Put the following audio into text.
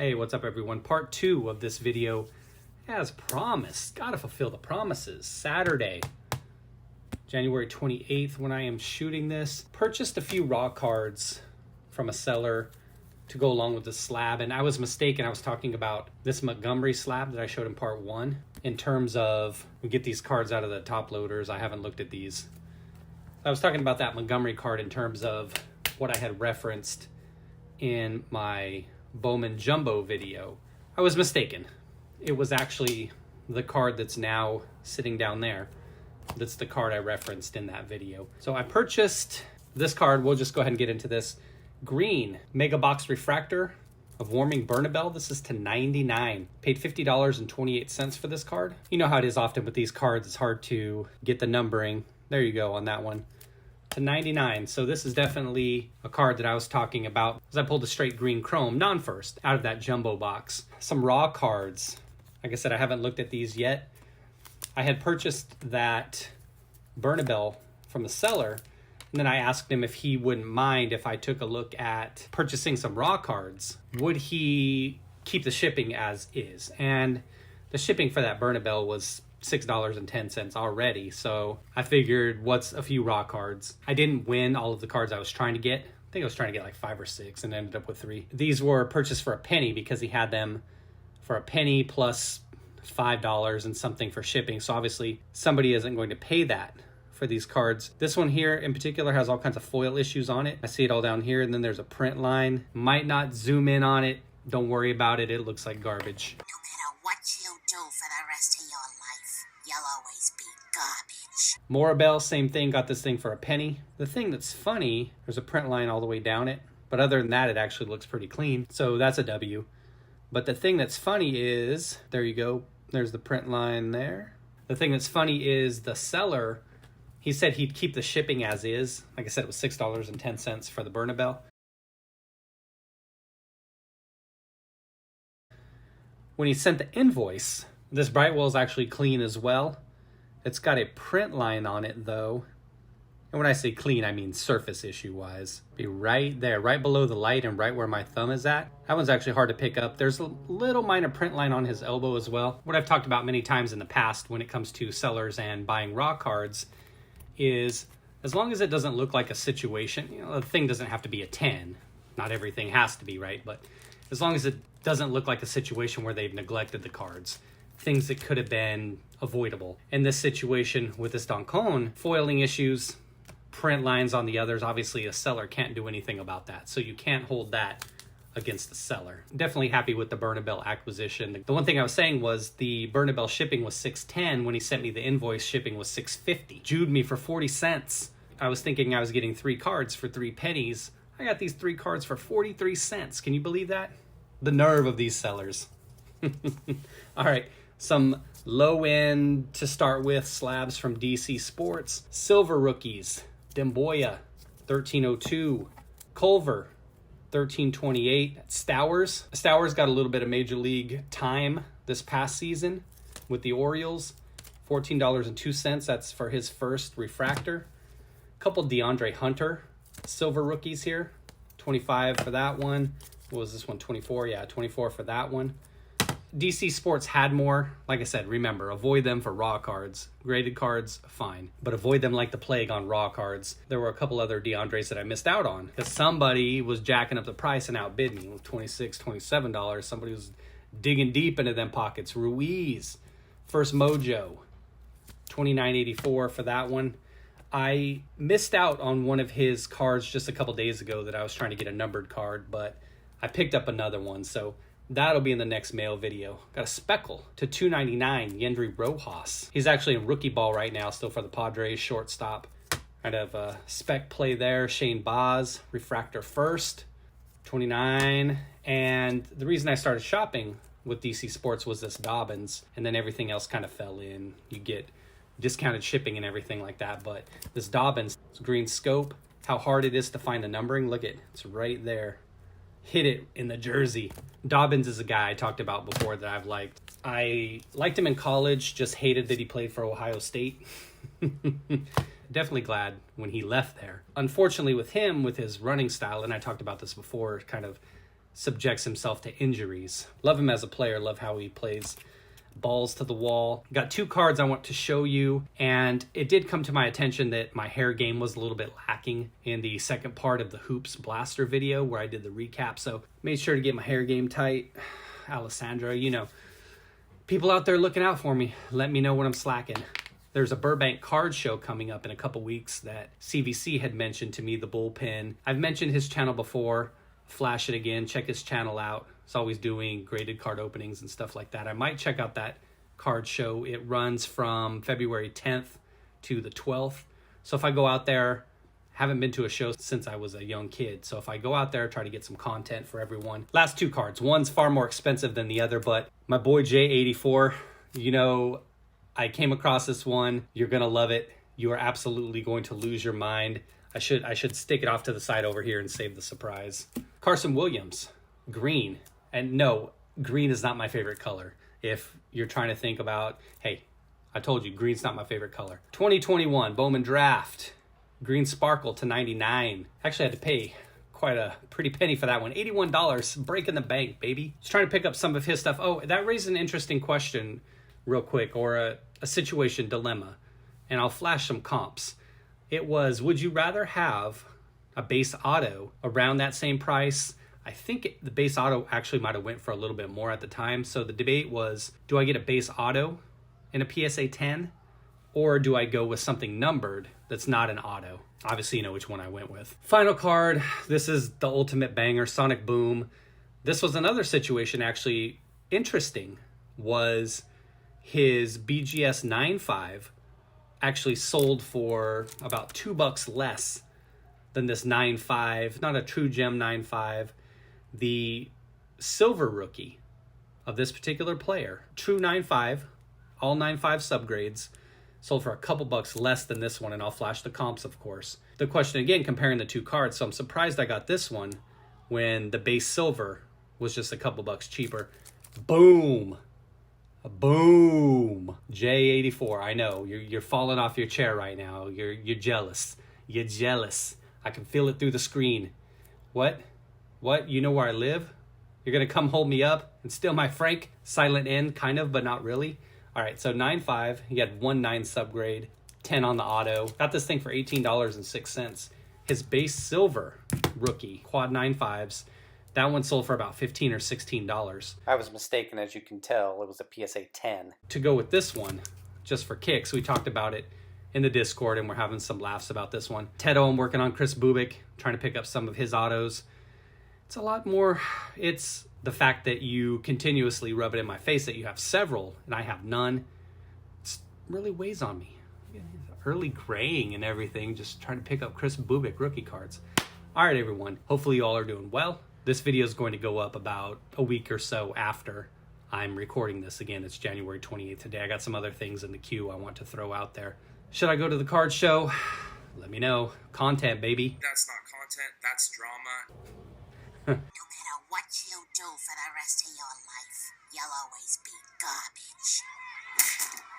Hey, what's up everyone? Part 2 of this video, as promised. Gotta fulfill the promises. Saturday, January 28th, when I am shooting this, purchased a few raw cards from a seller to go along with the slab, and I was mistaken. I was talking about this Montgomery slab that I showed in part 1 in terms of, we get these cards out of the top loaders. I haven't looked at these. I was talking about that Montgomery card in terms of what I had referenced in my Bowman Jumbo video. I was mistaken. It was actually the card that's now sitting down there. That's the card I referenced in that video. So I purchased this card. We'll just go ahead and get into this. Green Mega Box Refractor of Warming Bernabel. This is to 99. Paid $50.28 for this card. You know how it is often with these cards. It's hard to get the numbering. There you go on that one. To 99. So this is definitely a card that I was talking about as I pulled a straight green chrome non-first out of that jumbo box. Some raw cards. Like I said, I haven't looked at these yet. I had purchased that Bernabel from the seller, and then I asked him if he wouldn't mind if I took a look at purchasing some raw cards. Would he keep the shipping as is? And the shipping for that Bernabel was $6.10 already, so I figured what's a few raw cards. I didn't win all of the cards I was trying to get. I think I was trying to get like 5 or 6 and ended up with 3. These were purchased for a penny because he had them for a penny plus $5 and something for shipping, so obviously somebody isn't going to pay that for these cards. This one here in particular has all kinds of foil issues on it. I see it all down here, and then there's a print line. Might not zoom in on it. Don't worry about it. It looks like garbage. No matter what you do for the rest of your life, you'll always be garbage. Morabel, same thing. Got this thing for a penny. The thing that's funny, there's a print line all the way down it. But other than that, it actually looks pretty clean. So that's a W. But the thing that's funny is, there you go. There's the print line there. The thing that's funny is the seller, he said he'd keep the shipping as is. Like I said, it was $6.10 for the Bernabel. When he sent the invoice, this Brightwell is actually clean as well. It's got a print line on it though. And when I say clean, I mean surface issue wise. Be right there, right below the light and right where my thumb is at. That one's actually hard to pick up. There's a little minor print line on his elbow as well. What I've talked about many times in the past when it comes to sellers and buying raw cards is as long as it doesn't look like a situation, you know, the thing doesn't have to be a 10. Not everything has to be, right? But as long as it doesn't look like a situation where they've neglected the cards, things that could have been avoidable. In this situation with this Doncone, foiling issues, print lines on the others, obviously a seller can't do anything about that. So you can't hold that against the seller. Definitely happy with the Bernabel acquisition. The one thing I was saying was the Bernabel shipping was $6.10. When he sent me the invoice, shipping was $6.50. Jewed me for 40 cents. I was thinking I was getting 3 cards for 3 pennies. I got these 3 cards for 43 cents. Can you believe that? The nerve of these sellers. All right, some low end to start with slabs from DC Sports. Silver rookies. Demboya, 1302. Culver, 1328. Stowers. Stowers got a little bit of Major League time this past season with the Orioles. $14.02. That's for his first refractor. Couple DeAndre Hunter silver rookies here. 25 for that one. What was this one? 24? Yeah, 24 for that one. DC Sports had more. Like I said, remember, avoid them for raw cards. Graded cards, fine. But avoid them like the plague on raw cards. There were a couple other DeAndres that I missed out on because somebody was jacking up the price and outbid me with $26, $27. Somebody was digging deep into them pockets. Ruiz, first Mojo, $29.84 for that one. I missed out on one of his cards just a couple days ago that I was trying to get a numbered card, but I picked up another one, so that'll be in the next mail video. Got a Speckle to $2.99, Yendry Rojas. He's actually in rookie ball right now, still for the Padres, shortstop. Kind of a spec play there. Shane Baz, refractor first, 29. And the reason I started shopping with DC Sports was this Dobbins, and then everything else kind of fell in. You get discounted shipping and everything like that, but this Dobbins, green scope, how hard it is to find the numbering. Look at it's right there. Hit it in the jersey. Dobbins is a guy I talked about before that I've liked. I liked him in college, just hated that he played for Ohio State. Definitely glad when he left there. Unfortunately with him, with his running style, and I talked about this before, kind of subjects himself to injuries. Love him as a player, love how he plays balls to the wall. Got 2 cards I want to show you, and it did come to my attention that my hair game was a little bit lacking in the second part of the Hoops Blaster video where I did the recap, so made sure to get my hair game tight. Alessandro, you know, people out there looking out for me, let me know when I'm slacking. There's a Burbank card show coming up in a couple weeks that CVC had mentioned to me, the bullpen. I've mentioned his channel before. Flash it again, check his channel out. It's always doing graded card openings and stuff like that. I might check out that card show. It runs from February 10th to the 12th. So if I go out there, haven't been to a show since I was a young kid. So if I go out there, try to get some content for everyone. Last 2 cards. One's far more expensive than the other, but my boy J84, you know, I came across this one. You're going to love it. You are absolutely going to lose your mind. I should stick it off to the side over here and save the surprise. Carson Williams, green. And no, green is not my favorite color. If you're trying to think about, hey, I told you, green's not my favorite color. 2021 Bowman Draft, green sparkle to 99. Actually, I had to pay quite a pretty penny for that one. $81, breaking the bank, baby. Just trying to pick up some of his stuff. Oh, that raised an interesting question real quick, or a situation dilemma. And I'll flash some comps. It was, would you rather have a base auto around that same price? I think the base auto actually might have went for a little bit more at the time. So the debate was, do I get a base auto in a PSA 10? Or do I go with something numbered that's not an auto? Obviously, you know which one I went with. Final card. This is the ultimate banger, Sonic Boom. This was another situation actually interesting. Was his BGS 9.5 actually sold for about $2 less than this 9.5, not a true gem 9.5. The silver rookie of this particular player, true 9.5, all 9.5 subgrades, sold for a couple bucks less than this one, and I'll flash the comps, of course. The question again, comparing the 2 cards, so I'm surprised I got this one when the base silver was just a couple bucks cheaper. Boom! Boom! J84. I know you're falling off your chair right now. You're jealous. You're jealous. I can feel it through the screen. What? You know where I live? You're gonna come hold me up and steal my Frank? Silent N, kind of, but not really. All right, so 9.5. He had 1.9 subgrade, 10 on the auto. Got this thing for $18.06. His base silver rookie, quad 9.5s. That one sold for about $15 or $16. I was mistaken, as you can tell. It was a PSA 10. To go with this one, just for kicks, we talked about it in the Discord, and we're having some laughs about this one. Tedo, I'm working on Chris Bubik, trying to pick up some of his autos. It's a lot more. It's the fact that you continuously rub it in my face that you have several, and I have none. It really weighs on me. Early graying and everything, just trying to pick up Chris Bubik rookie cards. All right, everyone. Hopefully you all are doing well. This video is going to go up about a week or so after I'm recording this. Again, it's January 28th today. I got some other things in the queue I want to throw out there. Should I go to the card show? Let me know. Content, baby. That's not content, that's drama. No matter what you do for the rest of your life, you'll always be garbage.